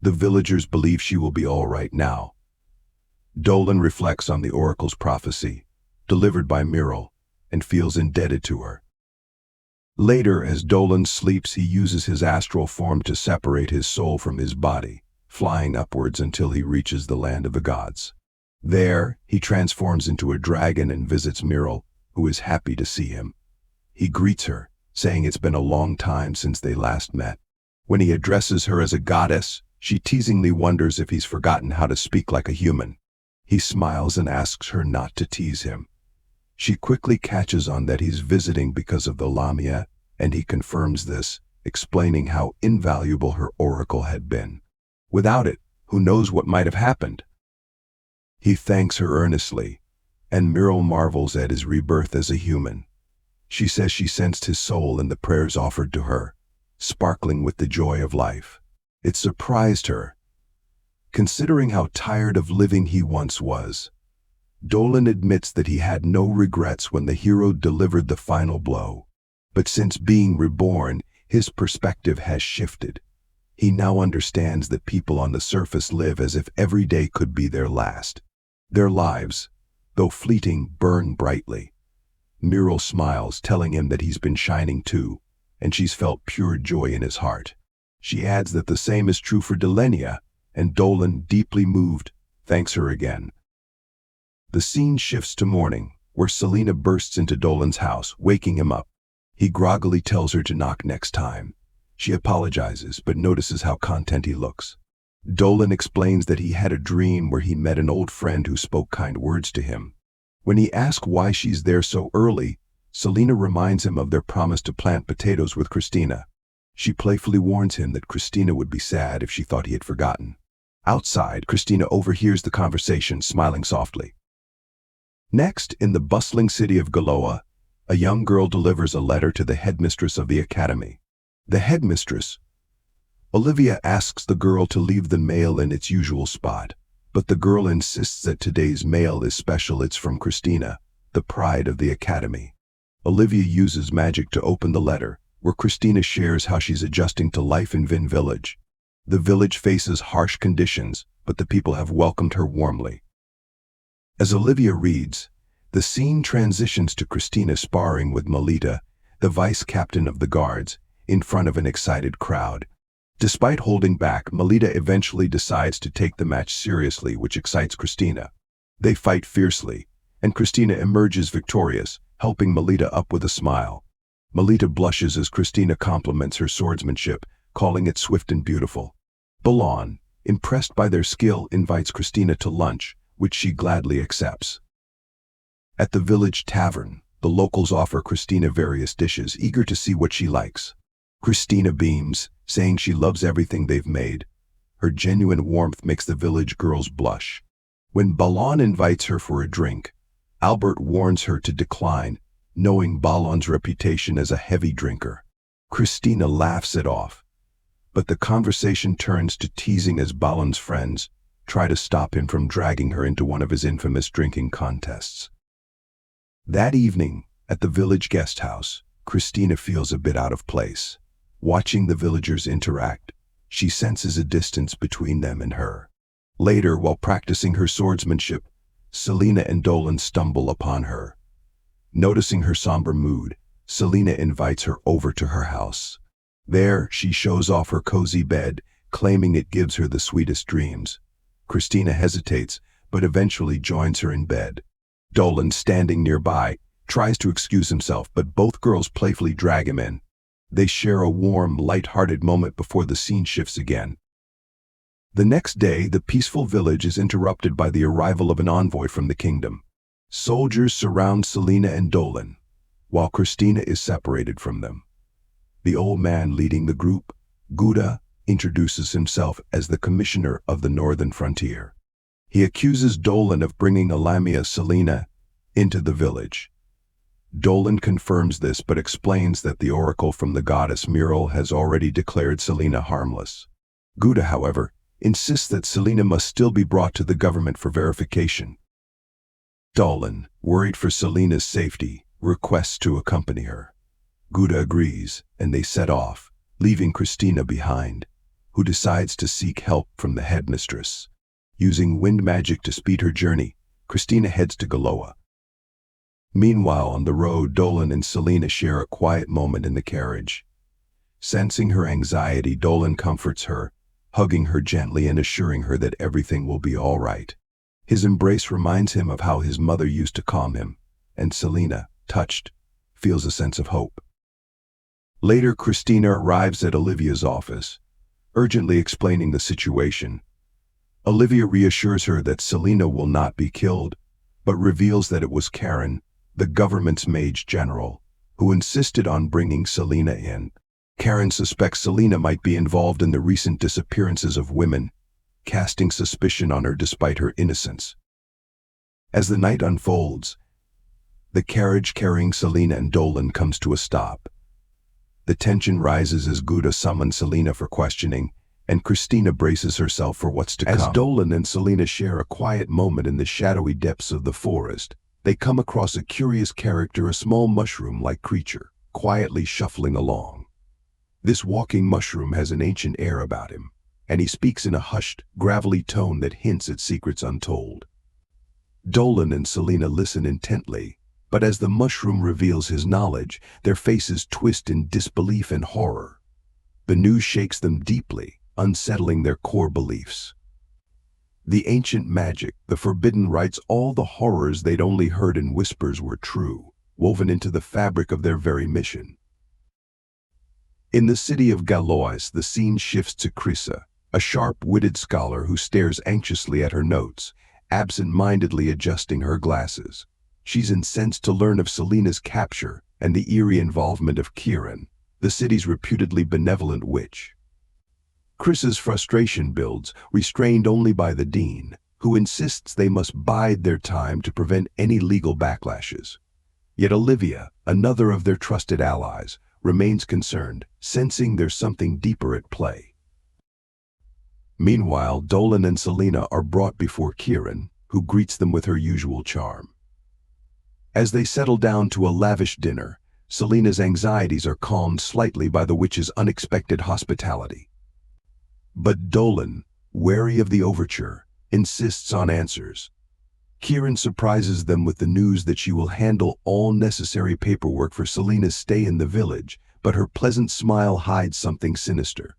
The villagers believe she will be all right now. Dolan reflects on the oracle's prophecy, delivered by Miro, and feels indebted to her. Later, as Dolan sleeps, he uses his astral form to separate his soul from his body, flying upwards until he reaches the land of the gods. There, he transforms into a dragon and visits Miro, who is happy to see him. He greets her, saying it's been a long time since they last met. When he addresses her as a goddess, she teasingly wonders if he's forgotten how to speak like a human. He smiles and asks her not to tease him. She quickly catches on that he's visiting because of the Lamia, and he confirms this, explaining how invaluable her oracle had been. Without it, who knows what might have happened? He thanks her earnestly, and Miro marvels at his rebirth as a human. She says she sensed his soul in the prayers offered to her, sparkling with the joy of life. It surprised her, considering how tired of living he once was. Dolan admits that he had no regrets when the hero delivered the final blow. But since being reborn, his perspective has shifted. He now understands that people on the surface live as if every day could be their last. Their lives, though fleeting, burn brightly. Miro smiles, telling him that he's been shining too, and she's felt pure joy in his heart. She adds that the same is true for Delenia, and Dolan, deeply moved, thanks her again. The scene shifts to morning, where Selena bursts into Dolan's house, waking him up. He groggily tells her to knock next time. She apologizes, but notices how content he looks. Dolan explains that he had a dream where he met an old friend who spoke kind words to him. When he asks why she's there so early, Selena reminds him of their promise to plant potatoes with Christina. She playfully warns him that Christina would be sad if she thought he had forgotten. Outside, Christina overhears the conversation, smiling softly. Next, in the bustling city of Galoa, a young girl delivers a letter to the headmistress of the academy. The headmistress, Olivia, asks the girl to leave the mail in its usual spot, but the girl insists that today's mail is special. It's from Christina, the pride of the academy. Olivia uses magic to open the letter, where Christina shares how she's adjusting to life in Vin Village. The village faces harsh conditions, but the people have welcomed her warmly. As Olivia reads, the scene transitions to Christina sparring with Melita, the vice captain of the guards, in front of an excited crowd. Despite holding back, Melita eventually decides to take the match seriously, which excites Christina. They fight fiercely, and Christina emerges victorious, helping Melita up with a smile. Melita blushes as Christina compliments her swordsmanship, calling it swift and beautiful. Balan, impressed by their skill, invites Christina to lunch, which she gladly accepts. At the village tavern, the locals offer Christina various dishes, eager to see what she likes. Christina beams, saying she loves everything they've made. Her genuine warmth makes the village girls blush. When Balan invites her for a drink, Albert warns her to decline, knowing Balan's reputation as a heavy drinker. Christina laughs it off, but the conversation turns to teasing as Balan's friends try to stop him from dragging her into one of his infamous drinking contests. That evening, at the village guest house, Christina feels a bit out of place. Watching the villagers interact, she senses a distance between them and her. Later, while practicing her swordsmanship, Selena and Dolan stumble upon her. Noticing her somber mood, Selena invites her over to her house. There, she shows off her cozy bed, claiming it gives her the sweetest dreams. Christina hesitates, but eventually joins her in bed. Dolan, standing nearby, tries to excuse himself, but both girls playfully drag him in. They share a warm, light-hearted moment before the scene shifts again. The next day, the peaceful village is interrupted by the arrival of an envoy from the kingdom. Soldiers surround Selena and Dolan, while Christina is separated from them. The old man leading the group, Gouda, introduces himself as the commissioner of the northern frontier. He accuses Dolan of bringing Lamia Selena into the village. Dolan confirms this but explains that the oracle from the goddess Muriel has already declared Selena harmless. Gouda, however, insists that Selena must still be brought to the government for verification. Dolan, worried for Selena's safety, requests to accompany her. Gouda agrees, and they set off, leaving Christina behind. who decides to seek help from the headmistress. Using wind magic to speed her journey, Christina heads to Galoa. Meanwhile, on the road, Dolan and Selena share a quiet moment in the carriage. Sensing her anxiety, Dolan comforts her, hugging her gently and assuring her that everything will be all right. His embrace reminds him of how his mother used to calm him, and Selena, touched, feels a sense of hope. Later, Christina arrives at Olivia's office, urgently explaining the situation. Olivia reassures her that Selena will not be killed, but reveals that it was Karen, the government's mage general, who insisted on bringing Selena in. Karen suspects Selena might be involved in the recent disappearances of women, casting suspicion on her despite her innocence. As the night unfolds, the carriage carrying Selena and Dolan comes to a stop. The tension rises as Gouda summons Selena for questioning, and Christina braces herself for what's to come. As Dolan and Selena share a quiet moment in the shadowy depths of the forest, they come across a curious character, a small mushroom-like creature, quietly shuffling along. This walking mushroom has an ancient air about him, and he speaks in a hushed, gravelly tone that hints at secrets untold. Dolan and Selena listen intently, but as the mushroom reveals his knowledge, their faces twist in disbelief and horror. The news shakes them deeply, unsettling their core beliefs. The ancient magic, the forbidden rites, all the horrors they'd only heard in whispers were true, woven into the fabric of their very mission. In the city of Galois, the scene shifts to Krisa, a sharp-witted scholar who stares anxiously at her notes, absent-mindedly adjusting her glasses. She's incensed to learn of Selena's capture and the eerie involvement of Kieran, the city's reputedly benevolent witch. Krisa's frustration builds, restrained only by the dean, who insists they must bide their time to prevent any legal backlashes. Yet Olivia, another of their trusted allies, remains concerned, sensing there's something deeper at play. Meanwhile, Dolan and Selena are brought before Kieran, who greets them with her usual charm. As they settle down to a lavish dinner, Selena's anxieties are calmed slightly by the witch's unexpected hospitality. But Dolan, wary of the overture, insists on answers. Kieran surprises them with the news that she will handle all necessary paperwork for Selena's stay in the village, but her pleasant smile hides something sinister.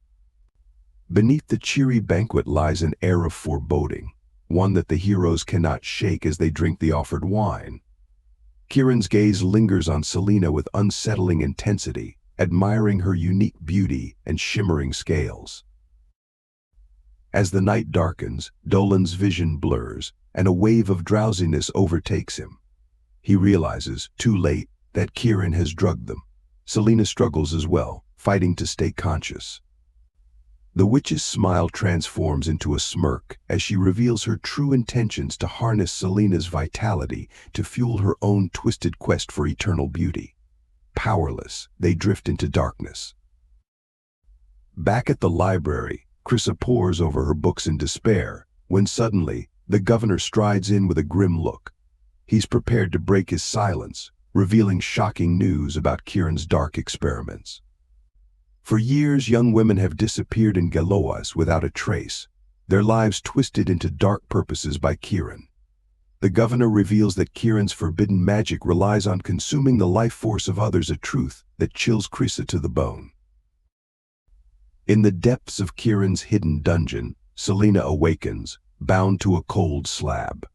Beneath the cheery banquet lies an air of foreboding, one that the heroes cannot shake as they drink the offered wine. Kieran's gaze lingers on Selena with unsettling intensity, admiring her unique beauty and shimmering scales. As the night darkens, Dolan's vision blurs, and a wave of drowsiness overtakes him. He realizes, too late, that Kieran has drugged them. Selena struggles as well, fighting to stay conscious. The witch's smile transforms into a smirk as she reveals her true intentions to harness Selena's vitality to fuel her own twisted quest for eternal beauty. Powerless, they drift into darkness. Back at the library, Krisa pores over her books in despair, when suddenly, the governor strides in with a grim look. He's prepared to break his silence, revealing shocking news about Kieran's dark experiments. For years, young women have disappeared in Galois without a trace, their lives twisted into dark purposes by Kieran. The governor reveals that Kieran's forbidden magic relies on consuming the life force of others, a truth that chills Krisa to the bone. In the depths of Kieran's hidden dungeon, Selena awakens, bound to a cold slab.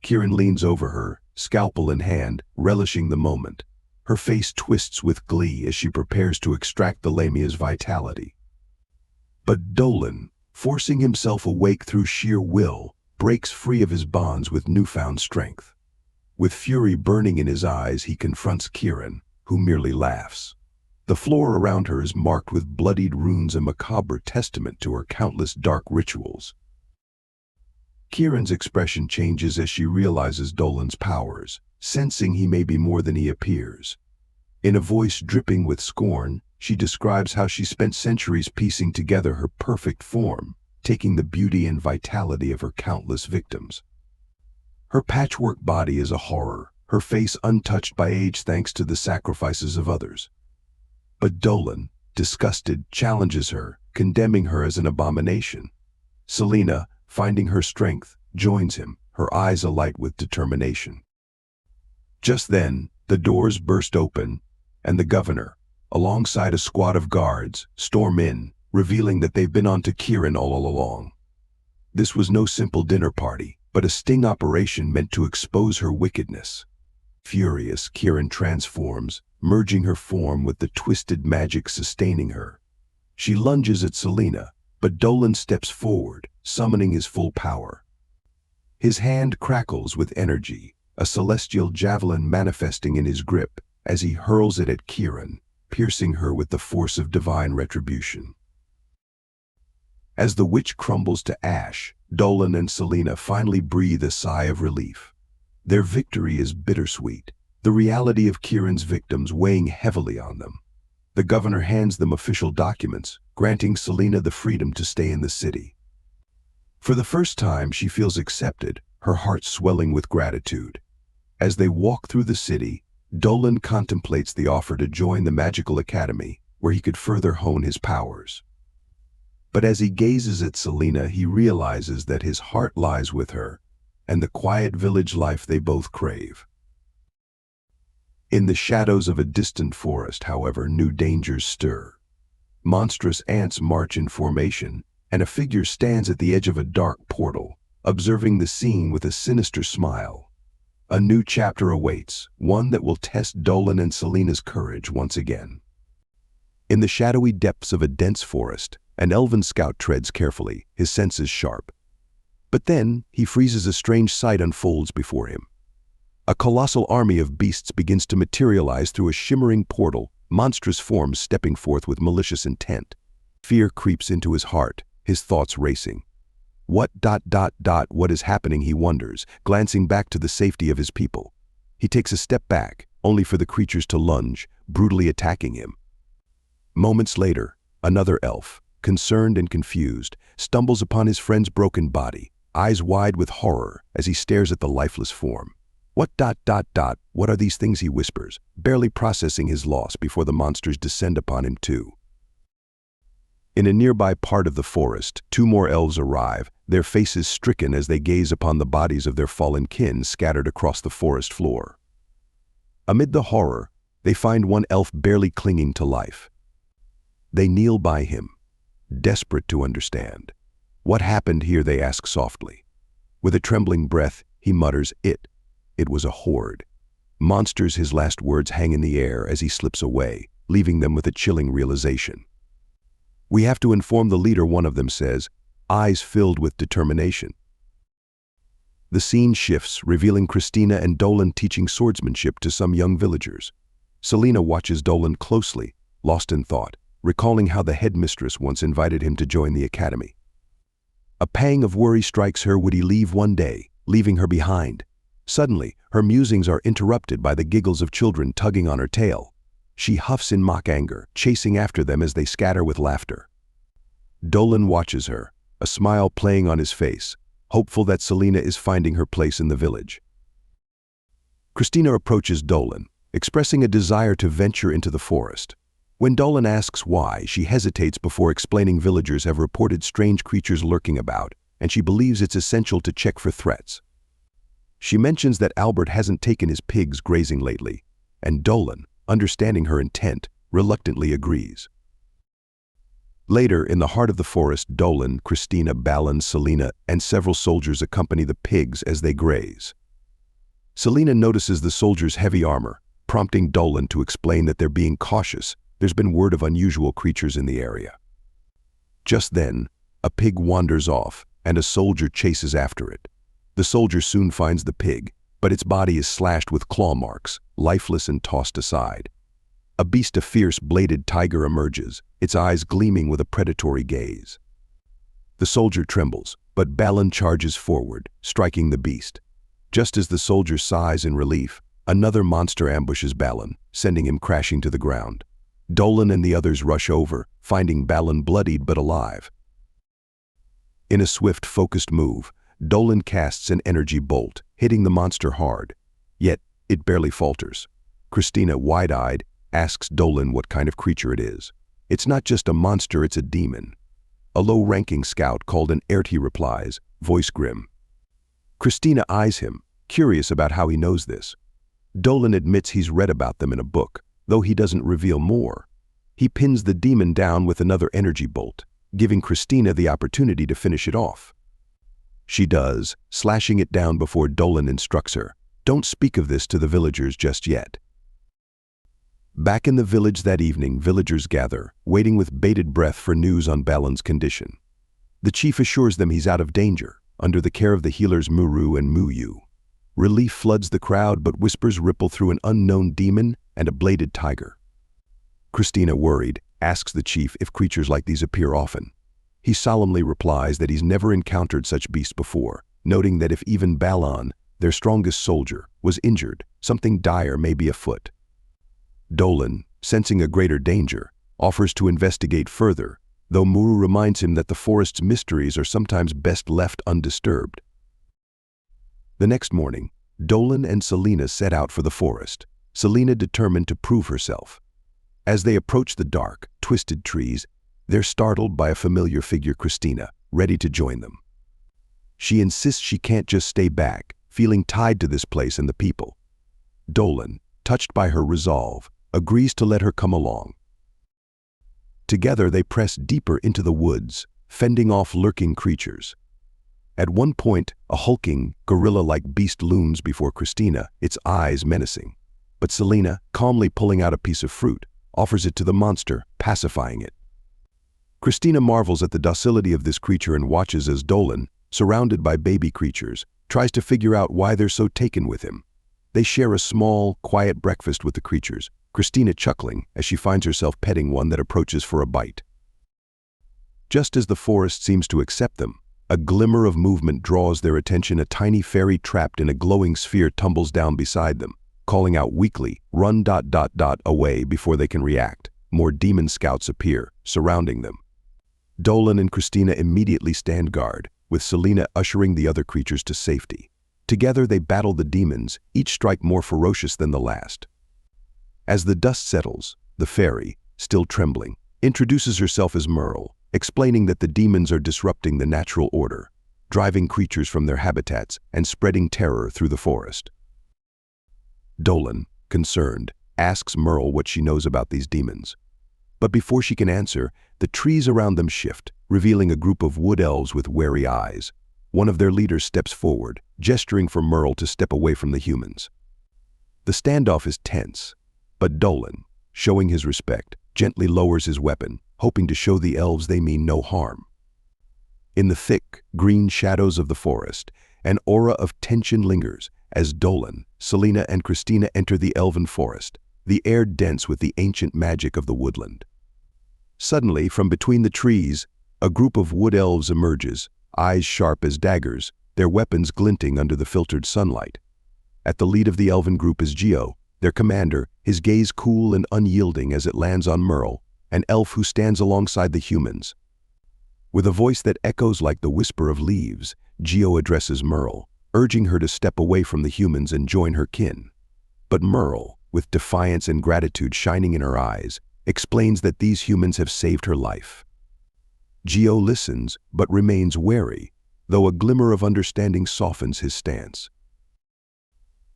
Kieran leans over her, scalpel in hand, relishing the moment. Her face twists with glee as she prepares to extract the Lamia's vitality. But Dolan, forcing himself awake through sheer will, breaks free of his bonds with newfound strength. With fury burning in his eyes, he confronts Kieran, who merely laughs. The floor around her is marked with bloodied runes, a macabre testament to her countless dark rituals. Kieran's expression changes as she realizes Dolan's powers, sensing he may be more than he appears. In a voice dripping with scorn, she describes how she spent centuries piecing together her perfect form, taking the beauty and vitality of her countless victims. Her patchwork body is a horror, her face untouched by age thanks to the sacrifices of others. But Dolan, disgusted, challenges her, condemning her as an abomination. Selina, finding her strength, joins him, her eyes alight with determination. Just then, the doors burst open, and the governor, alongside a squad of guards, storm in, revealing that they've been on to Kieran all along. This was no simple dinner party, but a sting operation meant to expose her wickedness. Furious, Kieran transforms, merging her form with the twisted magic sustaining her. She lunges at Selina, but Dolan steps forward, summoning his full power. His hand crackles with energy, a celestial javelin manifesting in his grip as he hurls it at Kieran, piercing her with the force of divine retribution. As the witch crumbles to ash, Dolan and Selina finally breathe a sigh of relief. Their victory is bittersweet, the reality of Kieran's victims weighing heavily on them. The governor hands them official documents, granting Selina the freedom to stay in the city. For the first time, she feels accepted, her heart swelling with gratitude. As they walk through the city, Dolan contemplates the offer to join the magical academy, where he could further hone his powers. But as he gazes at Selina, he realizes that his heart lies with her, and the quiet village life they both crave. In the shadows of a distant forest, however, new dangers stir. Monstrous ants march in formation, and a figure stands at the edge of a dark portal, observing the scene with a sinister smile. A new chapter awaits, one that will test Dolan and Selina's courage once again. In the shadowy depths of a dense forest, an elven scout treads carefully, his senses sharp. But then, he freezes. A strange sight unfolds before him. A colossal army of beasts begins to materialize through a shimmering portal, monstrous forms stepping forth with malicious intent. Fear creeps into his heart, his thoughts racing. What is happening, he wonders, glancing back to the safety of his people. He takes a step back, only for the creatures to lunge, brutally attacking him. Moments later, another elf, concerned and confused, stumbles upon his friend's broken body, eyes wide with horror as he stares at the lifeless form. What are these things, he whispers, barely processing his loss before the monsters descend upon him too. In a nearby part of the forest, two more elves arrive, their faces stricken as they gaze upon the bodies of their fallen kin scattered across the forest floor. Amid the horror, they find one elf barely clinging to life. They kneel by him, desperate to understand. What happened here, they ask softly. With a trembling breath, he mutters, It was a horde. Monsters, his last words hang in the air as he slips away, leaving them with a chilling realization. We have to inform the leader, one of them says, eyes filled with determination. The scene shifts, revealing Christina and Dolan teaching swordsmanship to some young villagers. Selina watches Dolan closely, lost in thought, recalling how the headmistress once invited him to join the academy. A pang of worry strikes her. Would he leave one day, leaving her behind? Suddenly, her musings are interrupted by the giggles of children tugging on her tail. She huffs in mock anger, chasing after them as they scatter with laughter. Dolan watches her, a smile playing on his face, hopeful that Selina is finding her place in the village. Christina approaches Dolan, expressing a desire to venture into the forest. When Dolan asks why, she hesitates before explaining villagers have reported strange creatures lurking about, and she believes it's essential to check for threats. She mentions that Albert hasn't taken his pigs grazing lately, and Dolan, understanding her intent, reluctantly agrees. Later, in the heart of the forest, Dolan, Christina, Balin, Selina, and several soldiers accompany the pigs as they graze. Selina notices the soldiers' heavy armor, prompting Dolan to explain that they're being cautious. There's been word of unusual creatures in the area. Just then, a pig wanders off, and a soldier chases after it. The soldier soon finds the pig, but its body is slashed with claw marks, lifeless and tossed aside. A beast, a fierce, bladed tiger, emerges, its eyes gleaming with a predatory gaze. The soldier trembles, but Balin charges forward, striking the beast. Just as the soldier sighs in relief, another monster ambushes Balin, sending him crashing to the ground. Dolan and the others rush over, finding Balin bloodied but alive. In a swift, focused move, Dolan casts an energy bolt, hitting the monster hard. Yet, it barely falters. Christina, wide-eyed, asks Dolan what kind of creature it is. "It's not just a monster, it's a demon." A low-ranking scout called an Erti replies, voice grim. Christina eyes him, curious about how he knows this. Dolan admits he's read about them in a book, though he doesn't reveal more. He pins the demon down with another energy bolt, giving Christina the opportunity to finish it off. She does, slashing it down before Dolan instructs her, "Don't speak of this to the villagers just yet." Back in the village that evening, villagers gather, waiting with bated breath for news on Balan's condition. The chief assures them he's out of danger, under the care of the healers Muru and Muyu. Relief floods the crowd, but whispers ripple through an unknown demon and a bladed tiger. Christina, worried, asks the chief if creatures like these appear often. He solemnly replies that he's never encountered such beasts before, noting that if even Balan, their strongest soldier, was injured, something dire may be afoot. Dolan, sensing a greater danger, offers to investigate further, though Muru reminds him that the forest's mysteries are sometimes best left undisturbed. The next morning, Dolan and Selena set out for the forest, Selena determined to prove herself. As they approach the dark, twisted trees, they're startled by a familiar figure, Christina, ready to join them. She insists she can't just stay back, feeling tied to this place and the people. Dolan, touched by her resolve, agrees to let her come along. Together they press deeper into the woods, fending off lurking creatures. At one point, a hulking, gorilla-like beast looms before Christina, its eyes menacing. But Selena, calmly pulling out a piece of fruit, offers it to the monster, pacifying it. Christina marvels at the docility of this creature and watches as Dolan, surrounded by baby creatures, tries to figure out why they're so taken with him. They share a small, quiet breakfast with the creatures, Christina chuckling as she finds herself petting one that approaches for a bite. Just as the forest seems to accept them, a glimmer of movement draws their attention. A tiny fairy trapped in a glowing sphere tumbles down beside them, calling out weakly, "Run ... away," before they can react. More demon scouts appear, surrounding them. Dolan and Christina immediately stand guard, with Selena ushering the other creatures to safety. Together they battle the demons, each strike more ferocious than the last. As the dust settles, the fairy, still trembling, introduces herself as Merle, explaining that the demons are disrupting the natural order, driving creatures from their habitats and spreading terror through the forest. Dolan, concerned, asks Merle what she knows about these demons. But before she can answer, the trees around them shift, revealing a group of wood elves with wary eyes. One of their leaders steps forward, gesturing for Merle to step away from the humans. The standoff is tense, but Dolan, showing his respect, gently lowers his weapon, hoping to show the elves they mean no harm. In the thick, green shadows of the forest, an aura of tension lingers as Dolan, Selena, and Christina enter the elven forest, the air dense with the ancient magic of the woodland. Suddenly, from between the trees, a group of wood elves emerges, eyes sharp as daggers, their weapons glinting under the filtered sunlight. At the lead of the elven group is Geo, their commander, his gaze cool and unyielding as it lands on Merle, an elf who stands alongside the humans. With a voice that echoes like the whisper of leaves, Geo addresses Merle, urging her to step away from the humans and join her kin. But Merle, with defiance and gratitude shining in her eyes, explains that these humans have saved her life. Geo listens, but remains wary, though a glimmer of understanding softens his stance.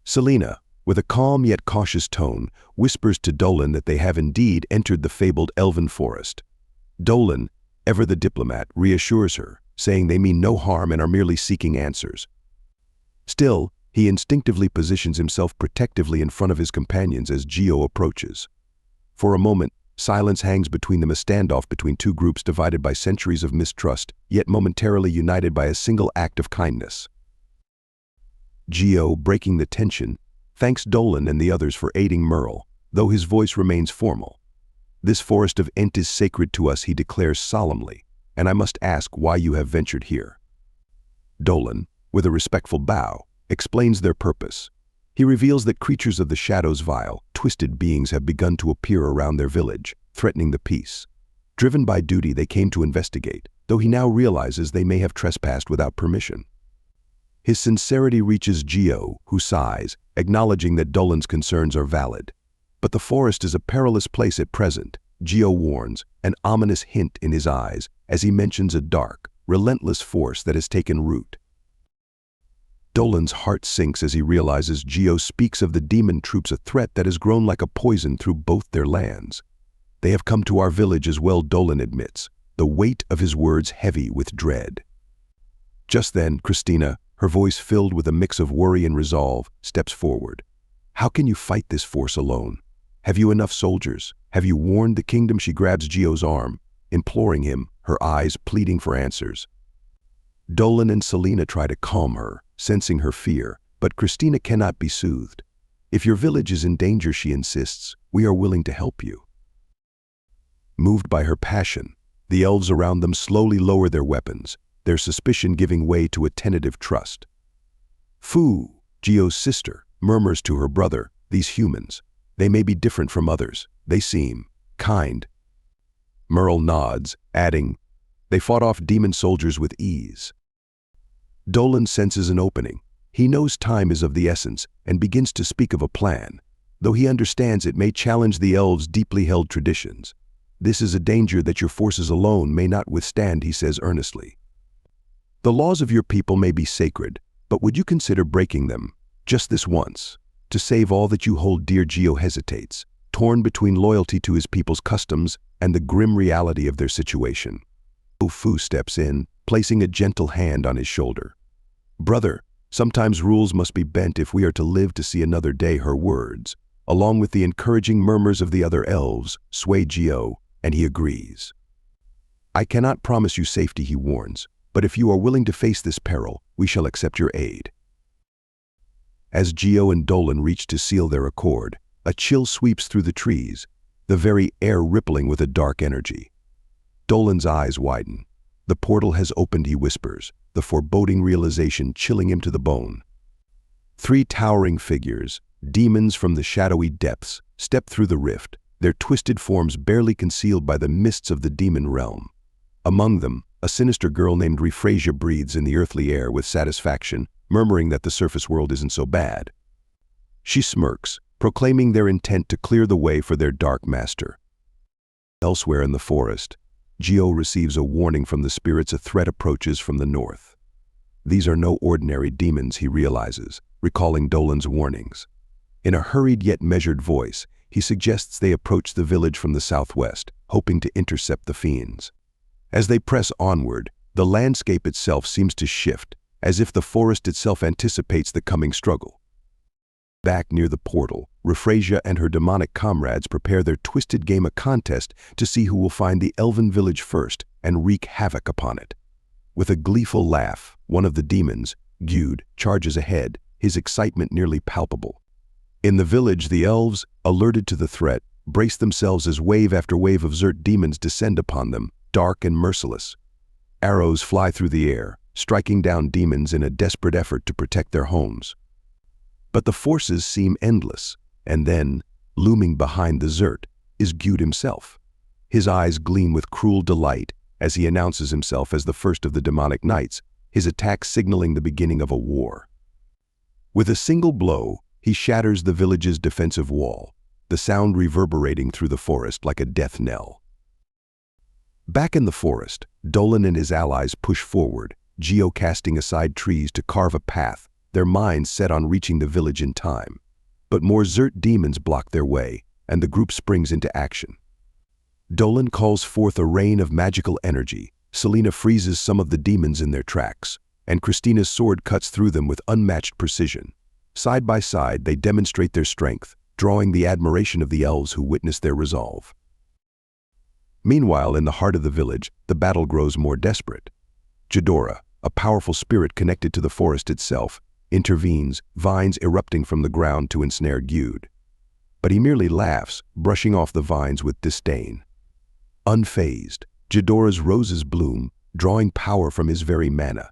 Selena, with a calm yet cautious tone, whispers to Dolan that they have indeed entered the fabled elven forest. Dolan, ever the diplomat, reassures her, saying they mean no harm and are merely seeking answers. Still, he instinctively positions himself protectively in front of his companions as Geo approaches. For a moment, silence hangs between them, a standoff between two groups divided by centuries of mistrust, yet momentarily united by a single act of kindness. Geo, breaking the tension, thanks Dolan and the others for aiding Merle, though his voice remains formal. "This forest of Ent is sacred to us," he declares solemnly, "and I must ask why you have ventured here." Dolan, with a respectful bow, explains their purpose. He reveals that creatures of the shadows, vile, twisted beings, have begun to appear around their village, threatening the peace. Driven by duty, they came to investigate, though he now realizes they may have trespassed without permission. His sincerity reaches Geo, who sighs, acknowledging that Dolan's concerns are valid. But the forest is a perilous place at present, Gio warns, an ominous hint in his eyes as he mentions a dark, relentless force that has taken root. Dolan's heart sinks as he realizes Gio speaks of the demon troops, a threat that has grown like a poison through both their lands. They have come to our village as well, Dolan admits, the weight of his words heavy with dread. Just then, Christina, her voice filled with a mix of worry and resolve, steps forward. How can you fight this force alone? Have you enough soldiers? Have you warned the kingdom? She grabs Gio's arm, imploring him, her eyes pleading for answers. Dolan and Selena try to calm her, sensing her fear, but Christina cannot be soothed. If your village is in danger, she insists, we are willing to help you. Moved by her passion, the elves around them slowly lower their weapons, their suspicion giving way to a tentative trust. Fu, Gio's sister, murmurs to her brother, these humans, they may be different from others, they seem kind. Merle nods, adding, they fought off demon soldiers with ease. Dolan senses an opening. He knows time is of the essence and begins to speak of a plan, though he understands it may challenge the elves' deeply held traditions. This is a danger that your forces alone may not withstand, he says earnestly. The laws of your people may be sacred, but would you consider breaking them, just this once, to save all that you hold dear? Gio hesitates, torn between loyalty to his people's customs and the grim reality of their situation. Fu steps in, placing a gentle hand on his shoulder. Brother, sometimes rules must be bent if we are to live to see another day. Her words, along with the encouraging murmurs of the other elves, sway Gio, and he agrees. I cannot promise you safety, he warns, but if you are willing to face this peril, we shall accept your aid. As Gio and Dolan reach to seal their accord, a chill sweeps through the trees, the very air rippling with a dark energy. Dolan's eyes widen. The portal has opened, he whispers, the foreboding realization chilling him to the bone. 3 towering figures, demons from the shadowy depths, step through the rift, their twisted forms barely concealed by the mists of the demon realm. Among them, a sinister girl named Reincarnated breathes in the earthly air with satisfaction, murmuring that the surface world isn't so bad. She smirks, proclaiming their intent to clear the way for their dark master. Elsewhere in the forest, Gio receives a warning from the spirits. A threat approaches from the north. These are no ordinary demons, he realizes, recalling Dolan's warnings. In a hurried yet measured voice, he suggests they approach the village from the southwest, hoping to intercept the fiends. As they press onward, the landscape itself seems to shift, as if the forest itself anticipates the coming struggle. Back near the portal, Reincarnated and her demonic comrades prepare their twisted game, a contest to see who will find the elven village first and wreak havoc upon it. With a gleeful laugh, one of the demons, Gyud, charges ahead, his excitement nearly palpable. In the village, the elves, alerted to the threat, brace themselves as wave after wave of Zert demons descend upon them, dark and merciless. Arrows fly through the air, striking down demons in a desperate effort to protect their homes. But the forces seem endless, and then, looming behind the Zert, is Gyud himself. His eyes gleam with cruel delight as he announces himself as the first of the demonic knights, his attack signaling the beginning of a war. With a single blow, he shatters the village's defensive wall, the sound reverberating through the forest like a death knell. Back in the forest, Dolan and his allies push forward, Gio casting aside trees to carve a path, their minds set on reaching the village in time. But more Zert demons block their way, and the group springs into action. Dolan calls forth a rain of magical energy, Selena freezes some of the demons in their tracks, and Christina's sword cuts through them with unmatched precision. Side by side, they demonstrate their strength, drawing the admiration of the elves who witness their resolve. Meanwhile, in the heart of the village, the battle grows more desperate. Jadora, a powerful spirit connected to the forest itself, intervenes, vines erupting from the ground to ensnare Gyud. But he merely laughs, brushing off the vines with disdain. Unfazed, Jadora's roses bloom, drawing power from his very mana.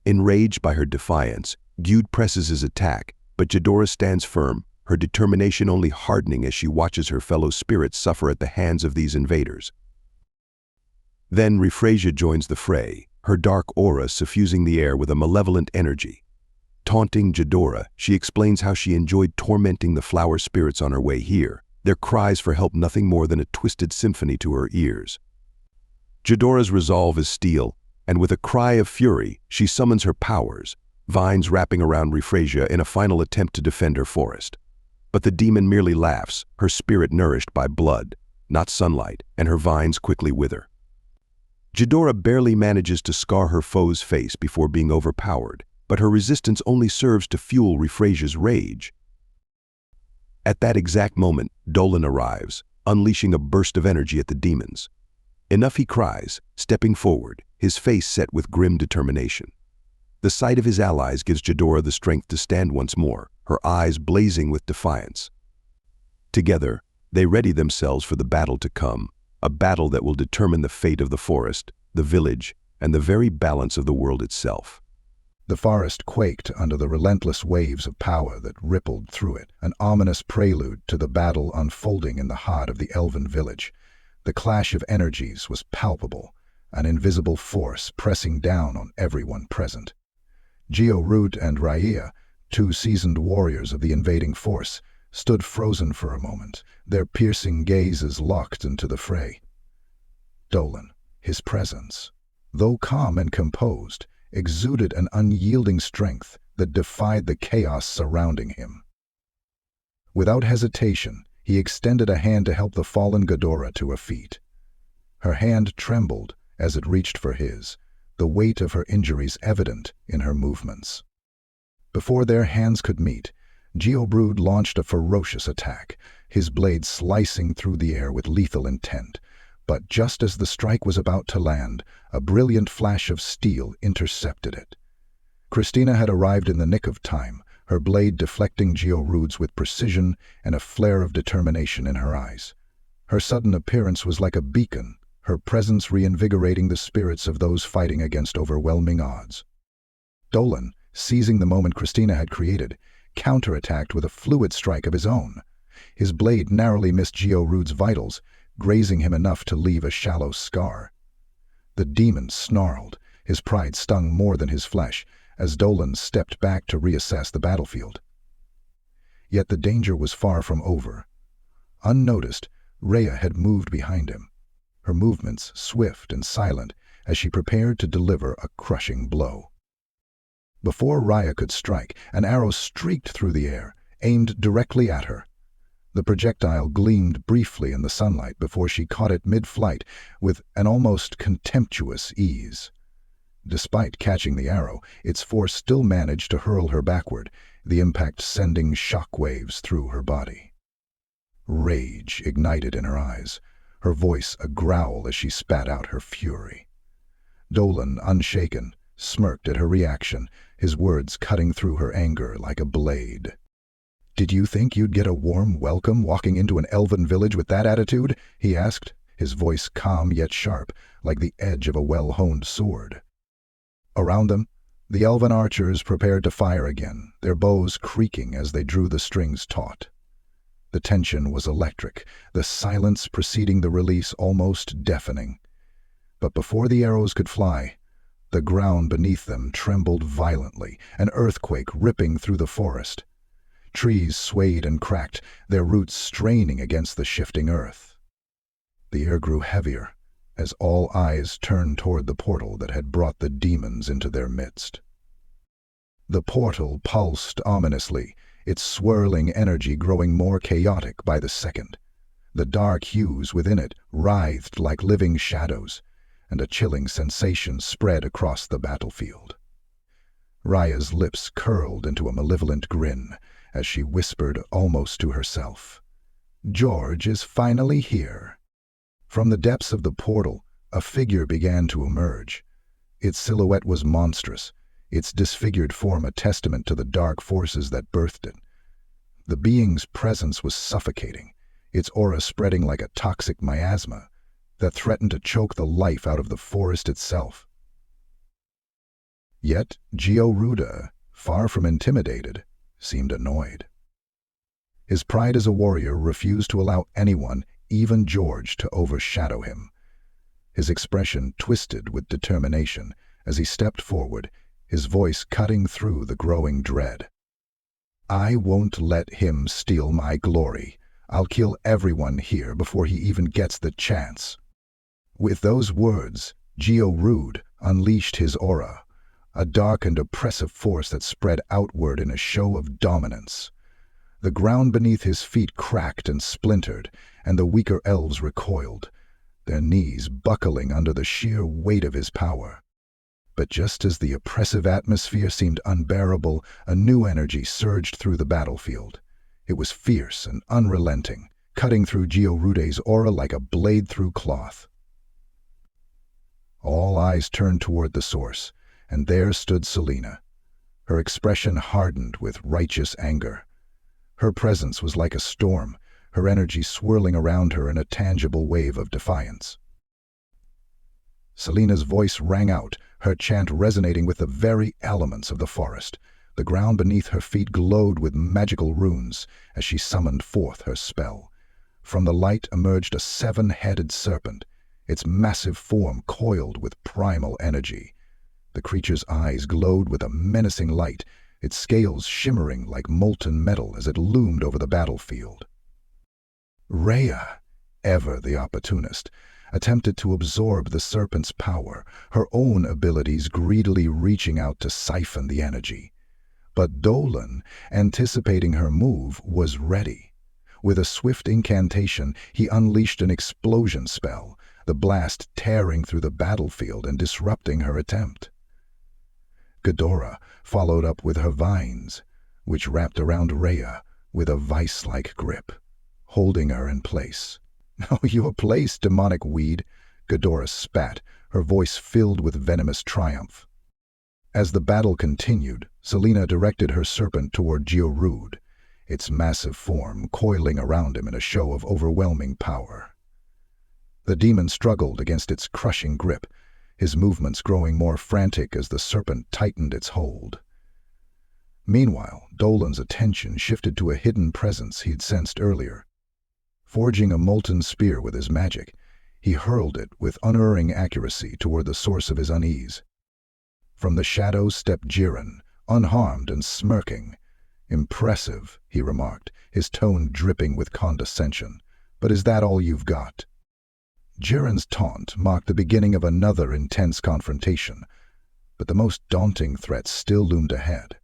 Enraged by her defiance, Gyud presses his attack, but Jadora stands firm, her determination only hardening as she watches her fellow spirits suffer at the hands of these invaders. Then Reincarnated joins the fray, her dark aura suffusing the air with a malevolent energy. Taunting Jadora, she explains how she enjoyed tormenting the flower spirits on her way here, their cries for help nothing more than a twisted symphony to her ears. Jidora's resolve is steel, and with a cry of fury, she summons her powers, vines wrapping around Reincarnated in a final attempt to defend her forest. But the demon merely laughs, her spirit nourished by blood, not sunlight, and her vines quickly wither. Jidora barely manages to scar her foe's face before being overpowered, but her resistance only serves to fuel Reincarnated's rage. At that exact moment, Dolan arrives, unleashing a burst of energy at the demons. Enough, he cries, stepping forward, his face set with grim determination. The sight of his allies gives Jidora the strength to stand once more, her eyes blazing with defiance. Together, they ready themselves for the battle to come, a battle that will determine the fate of the forest, the village, and the very balance of the world itself. The forest quaked under the relentless waves of power that rippled through it, an ominous prelude to the battle unfolding in the heart of the elven village. The clash of energies was palpable, an invisible force pressing down on everyone present. Jinsei and Ryuusei, two seasoned warriors of the invading force, stood frozen for a moment, their piercing gazes locked into the fray. Dolan, his presence, though calm and composed, exuded an unyielding strength that defied the chaos surrounding him. Without hesitation, he extended a hand to help the fallen Jidora to her feet. Her hand trembled as it reached for his, the weight of her injuries evident in her movements. Before their hands could meet, Jinsei launched a ferocious attack, his blade slicing through the air with lethal intent. But just as the strike was about to land, a brilliant flash of steel intercepted it. Christina had arrived in the nick of time, her blade deflecting Jinsei's with precision and a flare of determination in her eyes. Her sudden appearance was like a beacon, her presence reinvigorating the spirits of those fighting against overwhelming odds. Dolan, seizing the moment Christina had created, counterattacked with a fluid strike of his own. His blade narrowly missed Jinsei's vitals, grazing him enough to leave a shallow scar. The demon snarled, his pride stung more than his flesh, as Dolan stepped back to reassess the battlefield. Yet the danger was far from over. Unnoticed, Rhea had moved behind him, her movements swift and silent as she prepared to deliver a crushing blow. Before Rhea could strike, an arrow streaked through the air, aimed directly at her. The projectile gleamed briefly in the sunlight before she caught it mid-flight with an almost contemptuous ease. Despite catching the arrow, its force still managed to hurl her backward, the impact sending shock waves through her body. Rage ignited in her eyes, her voice a growl as she spat out her fury. Dolan, unshaken, smirked at her reaction, his words cutting through her anger like a blade. "Did you think you'd get a warm welcome walking into an elven village with that attitude?" he asked, his voice calm yet sharp, like the edge of a well-honed sword. Around them, the elven archers prepared to fire again, their bows creaking as they drew the strings taut. The tension was electric, the silence preceding the release almost deafening. But before the arrows could fly, the ground beneath them trembled violently, an earthquake ripping through the forest. Trees swayed and cracked, their roots straining against the shifting earth. The air grew heavier as all eyes turned toward the portal that had brought the demons into their midst. The portal pulsed ominously, its swirling energy growing more chaotic by the second. The dark hues within it writhed like living shadows, and a chilling sensation spread across the battlefield. Raya's lips curled into a malevolent grin as she whispered almost to herself, "George is finally here." From the depths of the portal, a figure began to emerge. Its silhouette was monstrous, its disfigured form a testament to the dark forces that birthed it. The being's presence was suffocating, its aura spreading like a toxic miasma that threatened to choke the life out of the forest itself. Yet Jinsei, far from intimidated, seemed annoyed. His pride as a warrior refused to allow anyone, even George, to overshadow him. His expression twisted with determination as he stepped forward, his voice cutting through the growing dread. "I won't let him steal my glory. I'll kill everyone here before he even gets the chance." With those words, Jinsei unleashed his aura, a dark and oppressive force that spread outward in a show of dominance. The ground beneath his feet cracked and splintered, and the weaker elves recoiled, their knees buckling under the sheer weight of his power. But just as the oppressive atmosphere seemed unbearable, a new energy surged through the battlefield. It was fierce and unrelenting, cutting through Jinsei's aura like a blade through cloth. All eyes turned toward the source, and there stood Sayounara. Her expression hardened with righteous anger. Her presence was like a storm, her energy swirling around her in a tangible wave of defiance. Sayounara's voice rang out, her chant resonating with the very elements of the forest. The ground beneath her feet glowed with magical runes as she summoned forth her spell. From the light emerged a seven-headed serpent, its massive form coiled with primal energy. The creature's eyes glowed with a menacing light, its scales shimmering like molten metal as it loomed over the battlefield. Rhea, ever the opportunist, attempted to absorb the serpent's power, her own abilities greedily reaching out to siphon the energy. But Dolan, anticipating her move, was ready. With a swift incantation, he unleashed an explosion spell, the blast tearing through the battlefield and disrupting her attempt. Ghidorah followed up with her vines, which wrapped around Rhea with a vice-like grip, holding her in place. "Oh, your place, demonic weed," Ghidorah spat, her voice filled with venomous triumph. As the battle continued, Sayounara directed her serpent toward Jinsei, its massive form coiling around him in a show of overwhelming power. The demon struggled against its crushing grip, his movements growing more frantic as the serpent tightened its hold. Meanwhile, Dolan's attention shifted to a hidden presence he'd sensed earlier. Forging a molten spear with his magic, he hurled it with unerring accuracy toward the source of his unease. From the shadows stepped Jiren, unharmed and smirking. "Impressive," he remarked, his tone dripping with condescension. "But is that all you've got?" Jiren's taunt marked the beginning of another intense confrontation, but the most daunting threat still loomed ahead: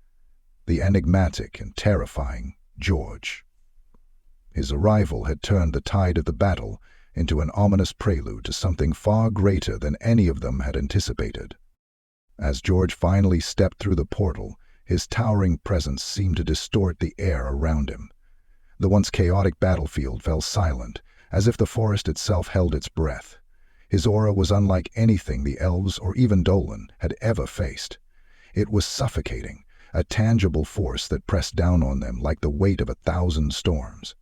the enigmatic and terrifying George. His arrival had turned the tide of the battle into an ominous prelude to something far greater than any of them had anticipated. As George finally stepped through the portal, his towering presence seemed to distort the air around him. The once chaotic battlefield fell silent, as if the forest itself held its breath. His aura was unlike anything the elves or even Dolan had ever faced. It was suffocating, a tangible force that pressed down on them like the weight of 1,000 storms.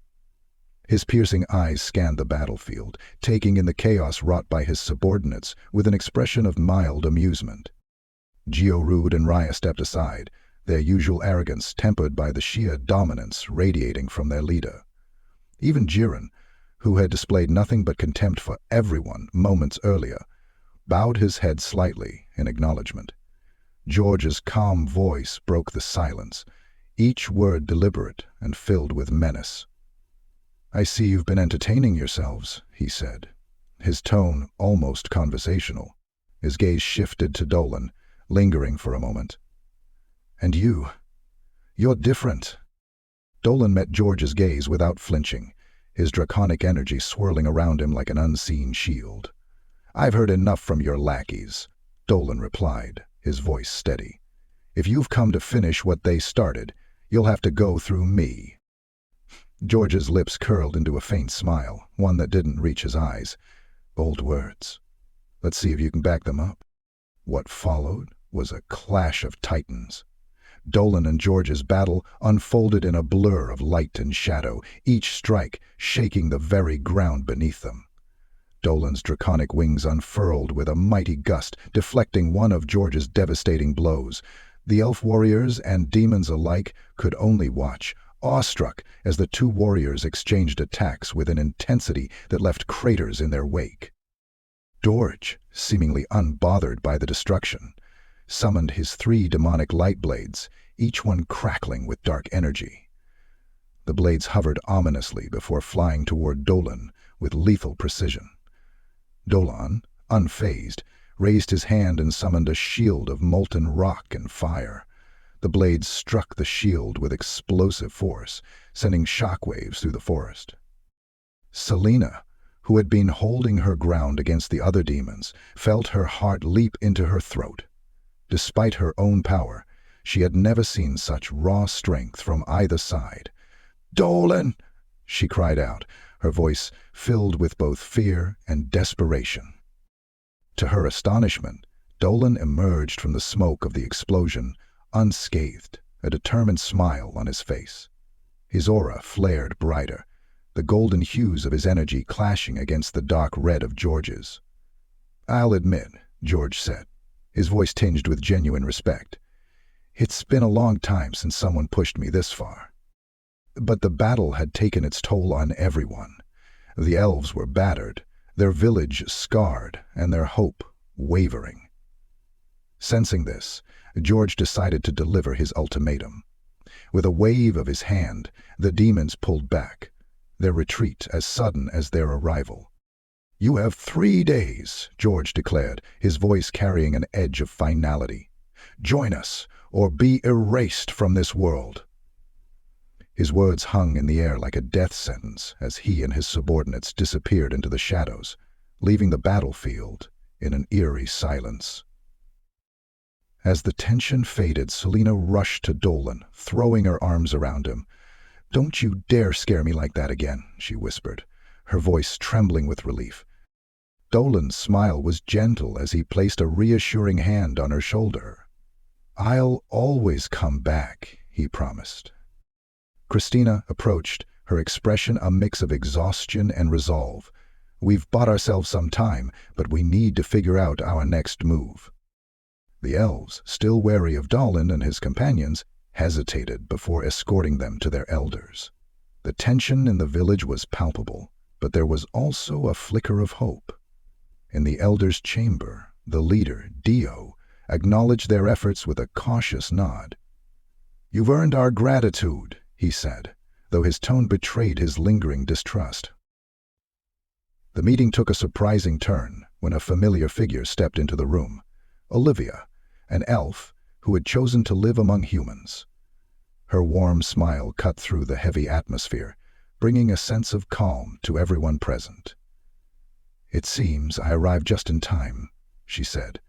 His piercing eyes scanned the battlefield, taking in the chaos wrought by his subordinates with an expression of mild amusement. Jinsei and Rhea stepped aside, their usual arrogance tempered by the sheer dominance radiating from their leader. Even Jiren, who had displayed nothing but contempt for everyone moments earlier, bowed his head slightly in acknowledgement. George's calm voice broke the silence, each word deliberate and filled with menace. "I see you've been entertaining yourselves," he said, his tone almost conversational. His gaze shifted to Dolan, lingering for a moment. "And you're different." Dolan met George's gaze without flinching, his draconic energy swirling around him like an unseen shield. "I've heard enough from your lackeys," Dolan replied, his voice steady. "If you've come to finish what they started, you'll have to go through me." George's lips curled into a faint smile, one that didn't reach his eyes. Bold words. Let's see if you can back them up. What followed was a clash of titans. Dolan and George's battle unfolded in a blur of light and shadow, each strike shaking the very ground beneath them. Dolan's draconic wings unfurled with a mighty gust, deflecting one of George's devastating blows. The elf warriors and demons alike could only watch, awestruck as the two warriors exchanged attacks with an intensity that left craters in their wake. George, seemingly unbothered by the destruction, summoned his 3 demonic light blades, each one crackling with dark energy. The blades hovered ominously before flying toward Dolan with lethal precision. Dolan, unfazed, raised his hand and summoned a shield of molten rock and fire. The blades struck the shield with explosive force, sending shockwaves through the forest. Selena, who had been holding her ground against the other demons, felt her heart leap into her throat. Despite her own power, she had never seen such raw strength from either side. "Dolan!" she cried out, her voice filled with both fear and desperation. To her astonishment, Dolan emerged from the smoke of the explosion, unscathed, a determined smile on his face. His aura flared brighter, the golden hues of his energy clashing against the dark red of George's. "I'll admit," George said, his voice tinged with genuine respect, "it's been a long time since someone pushed me this far." But the battle had taken its toll on everyone. The elves were battered, their village scarred, and their hope wavering. Sensing this, George decided to deliver his ultimatum. With a wave of his hand, the demons pulled back, their retreat as sudden as their arrival. "You have 3 days," George declared, his voice carrying an edge of finality. "Join us, or be erased from this world." His words hung in the air like a death sentence as he and his subordinates disappeared into the shadows, leaving the battlefield in an eerie silence. As the tension faded, Selena rushed to Dolan, throwing her arms around him. "Don't you dare scare me like that again," she whispered, her voice trembling with relief. Dolan's smile was gentle as he placed a reassuring hand on her shoulder. "I'll always come back," he promised. Christina approached, her expression a mix of exhaustion and resolve. "We've bought ourselves some time, but we need to figure out our next move." The elves, still wary of Dolan and his companions, hesitated before escorting them to their elders. The tension in the village was palpable, but there was also a flicker of hope. In the elders' chamber, the leader, Dio, acknowledged their efforts with a cautious nod. "You've earned our gratitude," he said, though his tone betrayed his lingering distrust. The meeting took a surprising turn when a familiar figure stepped into the room, Olivia, an elf who had chosen to live among humans. Her warm smile cut through the heavy atmosphere, bringing a sense of calm to everyone present. "It seems I arrived just in time," she said,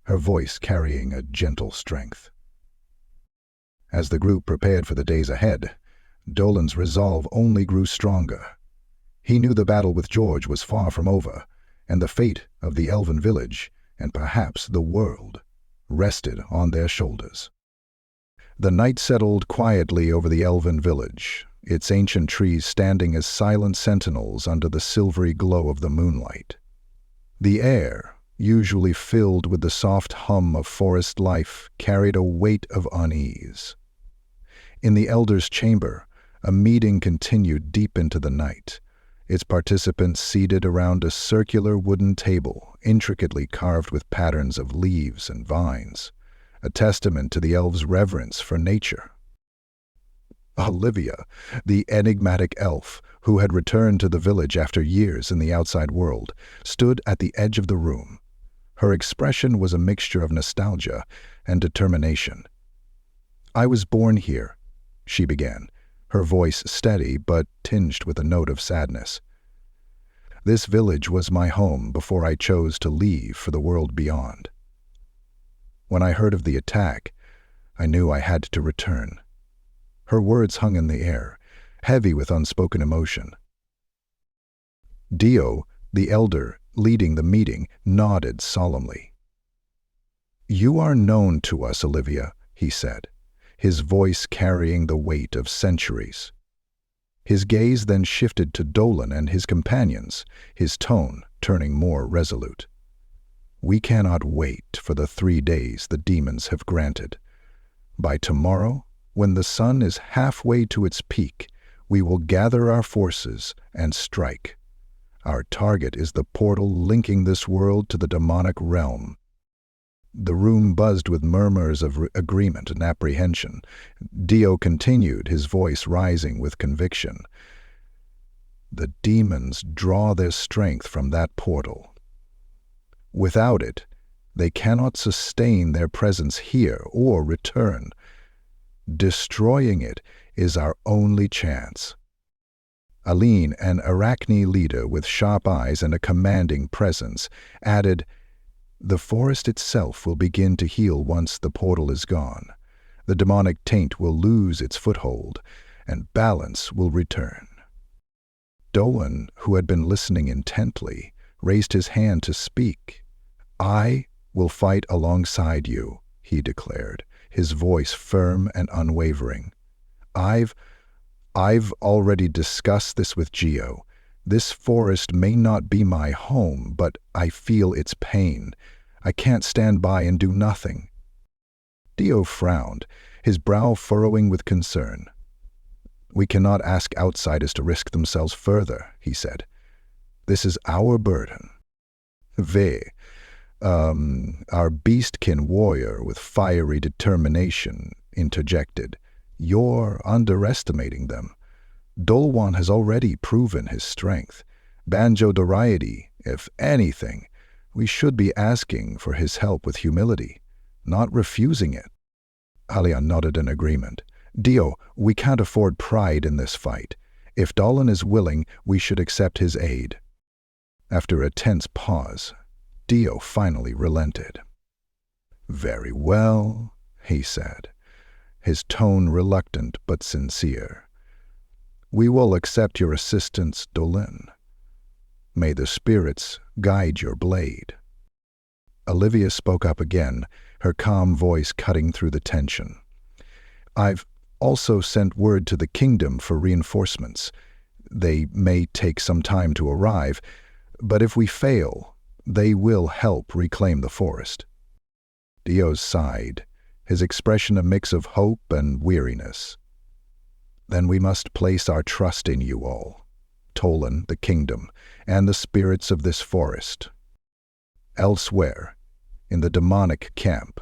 her voice carrying a gentle strength. As the group prepared for the days ahead, Dolan's resolve only grew stronger. He knew the battle with George was far from over, and the fate of the elven village, and perhaps the world, rested on their shoulders. The night settled quietly over the elven village, its ancient trees standing as silent sentinels under the silvery glow of the moonlight. The air, usually filled with the soft hum of forest life, carried a weight of unease. In the elders' chamber, a meeting continued deep into the night, its participants seated around a circular wooden table intricately carved with patterns of leaves and vines, a testament to the elves' reverence for nature. Olivia, the enigmatic elf who had returned to the village after years in the outside world, stood at the edge of the room. Her expression was a mixture of nostalgia and determination. "I was born here," she began, her voice steady but tinged with a note of sadness. "This village was my home before I chose to leave for the world beyond. When I heard of the attack, I knew I had to return." Her words hung in the air, heavy with unspoken emotion. Dio, the elder leading the meeting, nodded solemnly. "You are known to us, Olivia," he said, his voice carrying the weight of centuries. His gaze then shifted to Dolan and his companions, his tone turning more resolute. "We cannot wait for the 3 days the demons have granted. By tomorrow, when the sun is halfway to its peak, we will gather our forces and strike. Our target is the portal linking this world to the demonic realm." The room buzzed with murmurs of agreement and apprehension. Dio continued, his voice rising with conviction. The demons draw their strength from that portal. Without it, they cannot sustain their presence here or return. Destroying it is our only chance. Aline, an Arachne leader with sharp eyes and a commanding presence, added, "The forest itself will begin to heal once the portal is gone. The demonic taint will lose its foothold, and balance will return." Dolan, who had been listening intently, raised his hand to speak. "I will fight alongside you," he declared, his voice firm and unwavering. I've already discussed this with Geo. This forest may not be my home, but I feel its pain. I can't stand by and do nothing." Dio frowned, his brow furrowing with concern. "We cannot ask outsiders to risk themselves further," he said. "This is our burden." Our beastkin warrior with fiery determination interjected, "You're underestimating them. Dolwan has already proven his strength. Banjo Doriety, if anything, we should be asking for his help with humility, not refusing it." Alian nodded in agreement. "Dio, we can't afford pride in this fight. If Dolan is willing, we should accept his aid." After a tense pause, Dio finally relented. "Very well," he said, his tone reluctant but sincere. "We will accept your assistance, Dolan. May the spirits guide your blade." Olivia spoke up again, her calm voice cutting through the tension. "I've also sent word to the kingdom for reinforcements. They may take some time to arrive, but if we fail, they will help reclaim the forest." Dio sighed, his expression a mix of hope and weariness. "Then we must place our trust in you all, Tolan, the kingdom, and the spirits of this forest." Elsewhere, in the demonic camp,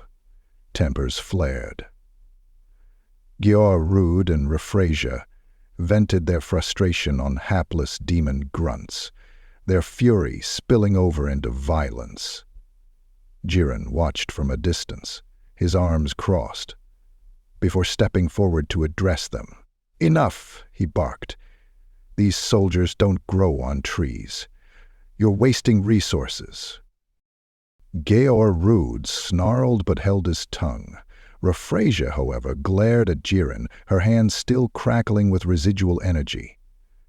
tempers flared. Gior Rude and Refrasia vented their frustration on hapless demon grunts, their fury spilling over into violence. Jiren watched from a distance, his arms crossed, before stepping forward to address them. "Enough," he barked. "These soldiers don't grow on trees. You're wasting resources." Geor Rude snarled but held his tongue. Refrasia, however, glared at Jiren, her hands still crackling with residual energy.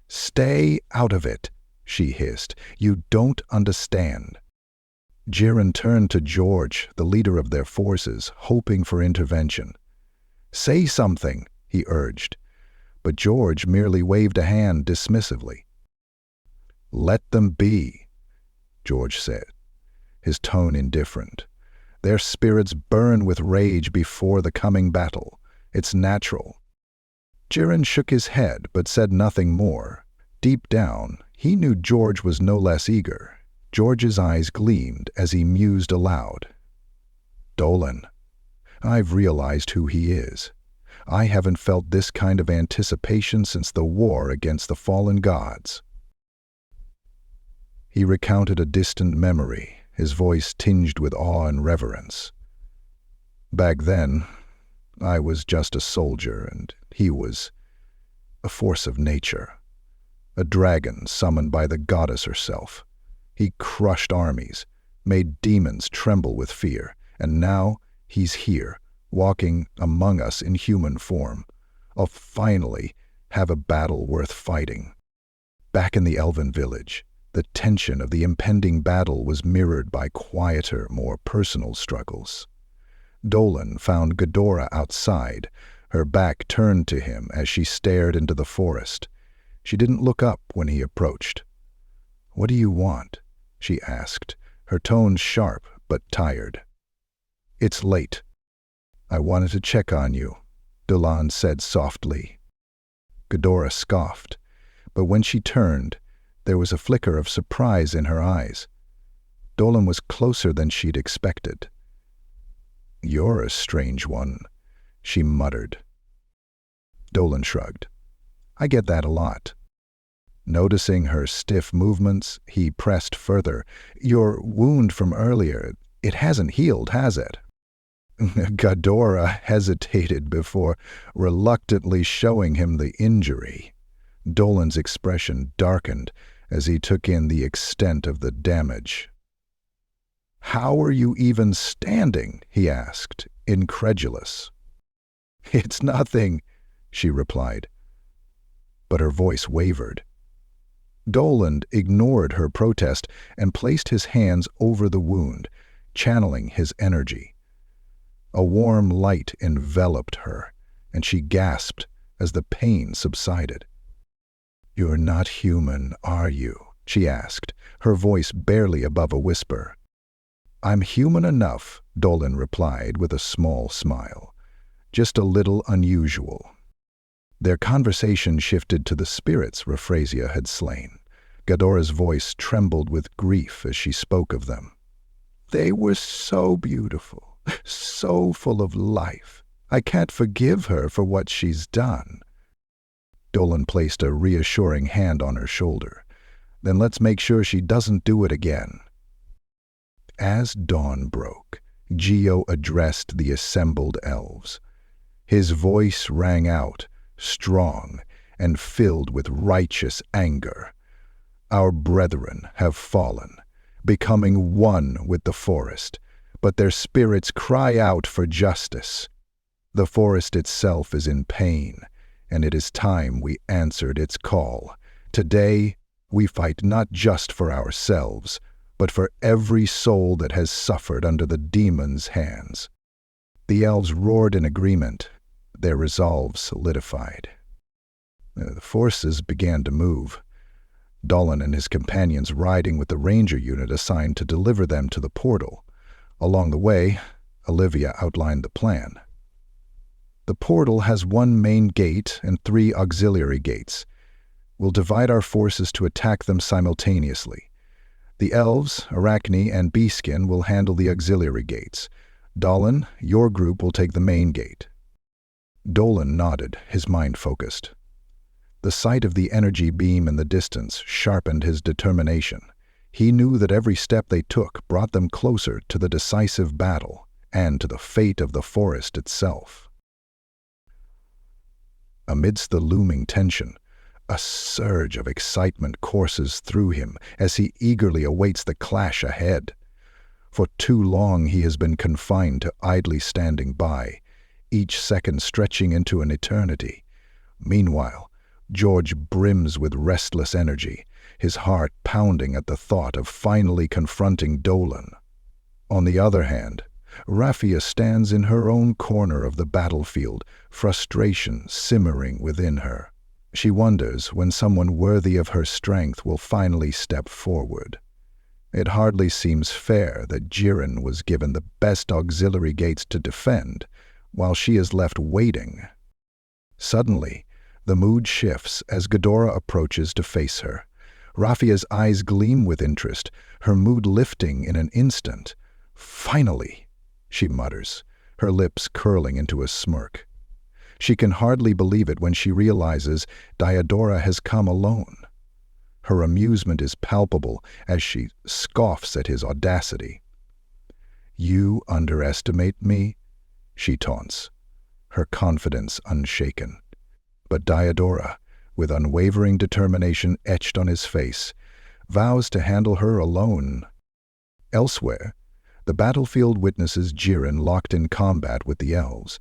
"Stay out of it," she hissed. "You don't understand." Jiren turned to George, the leader of their forces, hoping for intervention. "Say something," he urged, but George merely waved a hand dismissively. "Let them be," George said, his tone indifferent. "Their spirits burn with rage before the coming battle. It's natural." Jiren shook his head but said nothing more. Deep down, he knew George was no less eager. George's eyes gleamed as he mused aloud. "Dolan, I've realized who he is. I haven't felt this kind of anticipation since the war against the fallen gods." He recounted a distant memory, his voice tinged with awe and reverence. "Back then, I was just a soldier, and he was a force of nature. A dragon summoned by the goddess herself. He crushed armies, made demons tremble with fear, and now he's here, walking among us in human form. I'll finally have a battle worth fighting." Back in the elven village, the tension of the impending battle was mirrored by quieter, more personal struggles. Dolan found Ghidorah outside, her back turned to him as she stared into the forest. She didn't look up when he approached. "What do you want?" she asked, her tone sharp but tired. "It's late. I wanted to check on you," Dolan said softly. Ghidorah scoffed, but when she turned, there was a flicker of surprise in her eyes. Dolan was closer than she'd expected. "You're a strange one," she muttered. Dolan shrugged. "I get that a lot." Noticing her stiff movements, he pressed further. "Your wound from earlier, it hasn't healed, has it?" Ghidorah hesitated before reluctantly showing him the injury. Dolan's expression darkened as he took in the extent of the damage. "How are you even standing?" he asked, incredulous. "It's nothing," she replied, but her voice wavered. Dolan ignored her protest and placed his hands over the wound, channeling his energy. A warm light enveloped her, and she gasped as the pain subsided. "You're not human, are you?" she asked, her voice barely above a whisper. "I'm human enough," Dolan replied with a small smile. "Just a little unusual." Their conversation shifted to the spirits Raphrasia had slain. Ghidorah's voice trembled with grief as she spoke of them. "They were so beautiful, so full of life. I can't forgive her for what she's done." Dolan placed a reassuring hand on her shoulder. "Then let's make sure she doesn't do it again." As dawn broke, Geo addressed the assembled elves. His voice rang out, strong and filled with righteous anger. "Our brethren have fallen, becoming one with the forest, but their spirits cry out for justice. The forest itself is in pain, and it is time we answered its call. Today, we fight not just for ourselves, but for every soul that has suffered under the demon's hands." The elves roared in agreement, their resolve solidified. The forces began to move, Dolan and his companions riding with the ranger unit assigned to deliver them to the portal. Along the way, Olivia outlined the plan. "The portal has one main gate and 3 auxiliary gates. We'll divide our forces to attack them simultaneously. The elves, Arachne, and Beeskin will handle the auxiliary gates. Dolan, your group will take the main gate." Dolan nodded, his mind focused. The sight of the energy beam in the distance sharpened his determination. He knew that every step they took brought them closer to the decisive battle and to the fate of the forest itself. Amidst the looming tension, a surge of excitement courses through him as he eagerly awaits the clash ahead. For too long he has been confined to idly standing by, each second stretching into an eternity. Meanwhile, George brims with restless energy, his heart pounding at the thought of finally confronting Dolan. On the other hand, Raphia stands in her own corner of the battlefield, frustration simmering within her. She wonders when someone worthy of her strength will finally step forward. It hardly seems fair that Jiren was given the best auxiliary gates to defend, while she is left waiting. Suddenly, the mood shifts as Ghidorah approaches to face her. Raphia's eyes gleam with interest, her mood lifting in an instant. "Finally," she mutters, her lips curling into a smirk. She can hardly believe it when she realizes Diodora has come alone. Her amusement is palpable as she scoffs at his audacity. "You underestimate me?" she taunts, her confidence unshaken. But Diodora, with unwavering determination etched on his face, vows to handle her alone. Elsewhere, the battlefield witnesses Jiren locked in combat with the elves.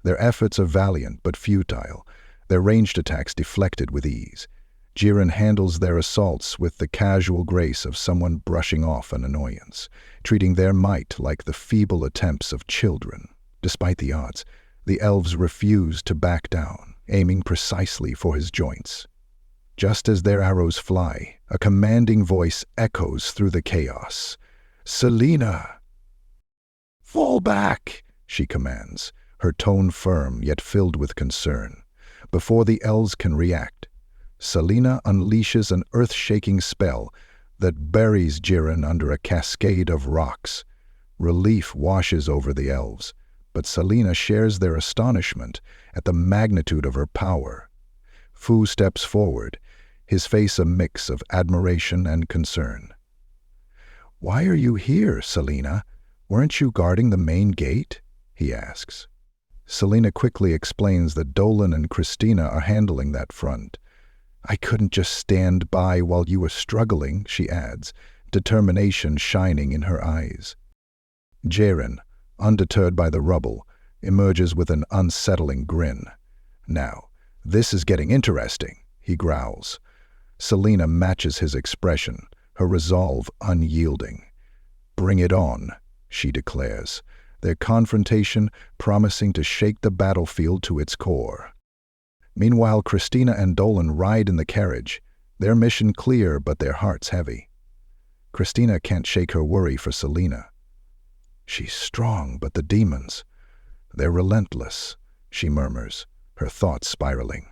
Their efforts are valiant but futile, their ranged attacks deflected with ease. Jiren handles their assaults with the casual grace of someone brushing off an annoyance, treating their might like the feeble attempts of children. Despite the odds, the elves refuse to back down, aiming precisely for his joints. Just as their arrows fly, a commanding voice echoes through the chaos. "Selena!" "Fall back!" she commands, her tone firm yet filled with concern. Before the elves can react, Selena unleashes an earth-shaking spell that buries Jiren under a cascade of rocks. Relief washes over the elves, but Selena shares their astonishment at the magnitude of her power. Fu steps forward, his face a mix of admiration and concern. "Why are you here, Selena? Weren't you guarding the main gate?" he asks. Selena quickly explains that Dolan and Christina are handling that front. "I couldn't just stand by while you were struggling," she adds, determination shining in her eyes. Jaren, undeterred by the rubble, emerges with an unsettling grin. "Now, this is getting interesting," he growls. Selena matches his expression, her resolve unyielding. "Bring it on," she declares, their confrontation promising to shake the battlefield to its core. Meanwhile, Christina and Dolan ride in the carriage, their mission clear but their hearts heavy. Christina can't shake her worry for Selena. "She's strong, but the demons, they're relentless," she murmurs, her thoughts spiraling.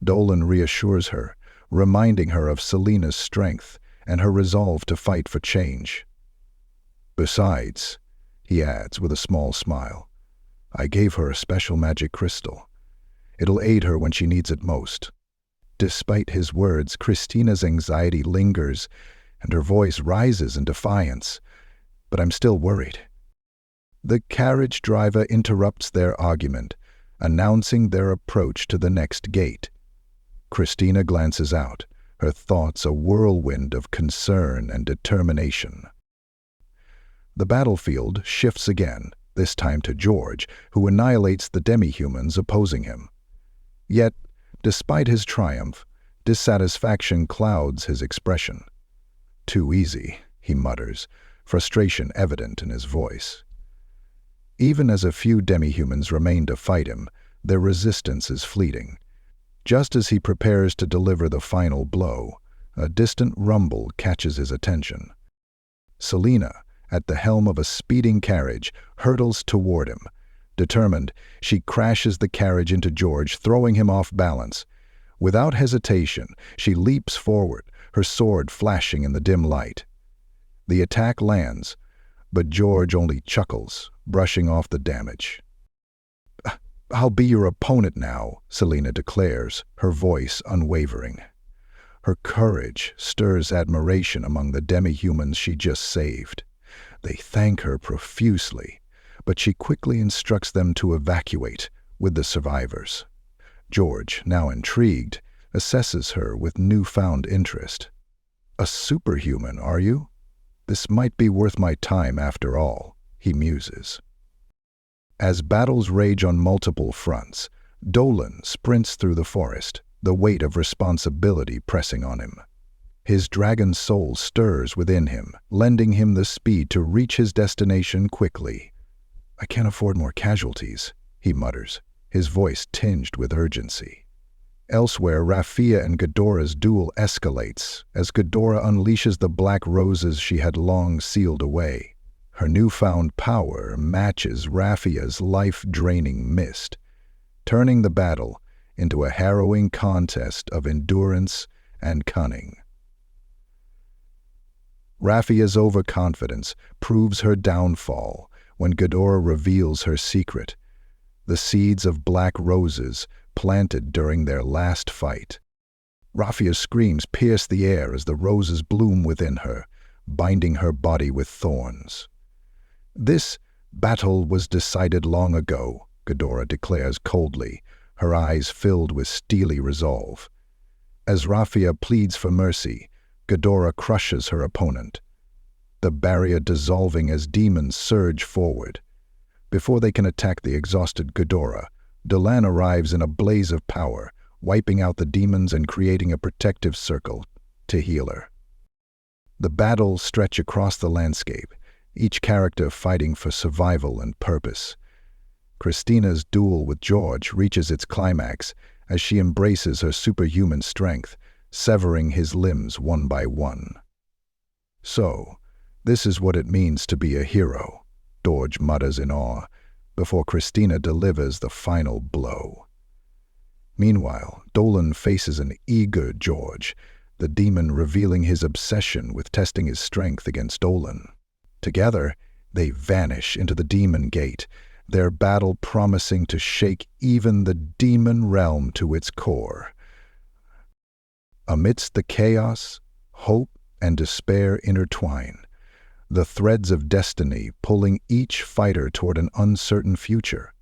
Dolan reassures her, reminding her of Selena's strength and her resolve to fight for change. "Besides," he adds with a small smile, "I gave her a special magic crystal. It'll aid her when she needs it most." Despite his words, Christina's anxiety lingers, and her voice rises in defiance. "But I'm still worried." The carriage driver interrupts their argument, announcing their approach to the next gate. Christina glances out, her thoughts a whirlwind of concern and determination. The battlefield shifts again, this time to George, who annihilates the demi-humans opposing him. Yet, despite his triumph, dissatisfaction clouds his expression. "Too easy," he mutters, frustration evident in his voice. Even as a few demi-humans remain to fight him, their resistance is fleeting. Just as he prepares to deliver the final blow, a distant rumble catches his attention. Selena, at the helm of a speeding carriage, hurtles toward him. Determined, she crashes the carriage into George, throwing him off balance. Without hesitation, she leaps forward, her sword flashing in the dim light. The attack lands, but George only chuckles, brushing off the damage. "I'll be your opponent now," Selena declares, her voice unwavering. Her courage stirs admiration among the demi-humans she just saved. They thank her profusely, but she quickly instructs them to evacuate with the survivors. George, now intrigued, assesses her with newfound interest. "A superhuman, are you? This might be worth my time after all," he muses. As battles rage on multiple fronts, Dolan sprints through the forest, the weight of responsibility pressing on him. His dragon soul stirs within him, lending him the speed to reach his destination quickly. "I can't afford more casualties," he mutters, his voice tinged with urgency. Elsewhere, Raphia and Ghidorah's duel escalates as Ghidorah unleashes the black roses she had long sealed away. Her newfound power matches Raphia's life-draining mist, turning the battle into a harrowing contest of endurance and cunning. Raphia's overconfidence proves her downfall when Ghidorah reveals her secret, the seeds of black roses planted during their last fight. Raphia's screams pierce the air as the roses bloom within her, binding her body with thorns. "This battle was decided long ago," Ghidorah declares coldly, her eyes filled with steely resolve. As Raphia pleads for mercy, Ghidorah crushes her opponent, the barrier dissolving as demons surge forward. Before they can attack the exhausted Ghidorah, Dolan arrives in a blaze of power, wiping out the demons and creating a protective circle to heal her. The battles stretch across the landscape, each character fighting for survival and purpose. Christina's duel with George reaches its climax as she embraces her superhuman strength, severing his limbs one by one. "So, this is what it means to be a hero," George mutters in awe, before Christina delivers the final blow. Meanwhile, Dolan faces an eager George, the demon revealing his obsession with testing his strength against Dolan. Together, They vanish into the demon gate, their battle promising to shake even the demon realm to its core. Amidst the chaos, hope and despair intertwine, the threads of destiny pulling each fighter toward an uncertain future.